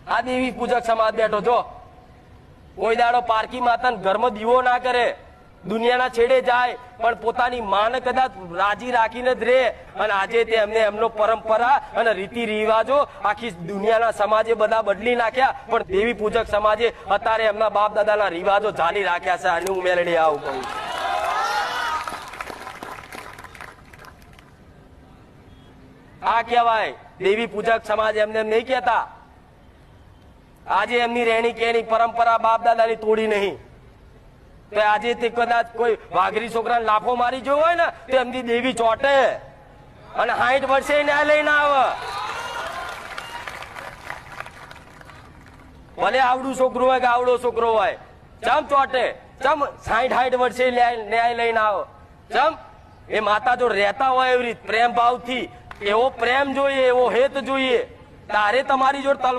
આ દેવી પૂજક સમાજ બેઠો જો કોઈ દાડો પારકી માતા ઘરમાં દીવો ના કરે, દુનિયાના છેડે જાય પણ પોતાની માને કદાચ રાજી રાખીને જ રહે. અને આજે તે એમને એમનો પરંપરા અને રીતિ રિવાજો આખી દુનિયાના સમાજે બધા બદલી નાખ્યા, પણ દેવી પૂજક સમાજે અત્યારે એમના બાપ દાદાના રિવાજો જાળી રાખ્યા છે. આની હું મેલડી આવું કહું. આ કહેવાય દેવી પૂજક સમાજ. એમને એમ નહીં કહેતા. આજે એમની રહેણી કેણી પરંપરા બાપ દાદાની તોડી નહીં તો આજે તે કદાચ કોઈ વાઘરી છોકરાને લાફો મારી જોયો હોય ને તો એમની દેવી ચોટે અને 60 વર્ષે ન્યાય લઈને આવે. ભલે આવડું છોકરું હોય કે આવડો છોકરો હોય, ચમ ચોટે? ચમ 60 વર્ષે ન્યાય લઈને આવે? ચમ? એ માતા જો રહેતા હોય એવી રીત પ્રેમ ભાવથી, એવો પ્રેમ જોઈએ, એવો હેત જોઈએ. તારે તમારી જોડે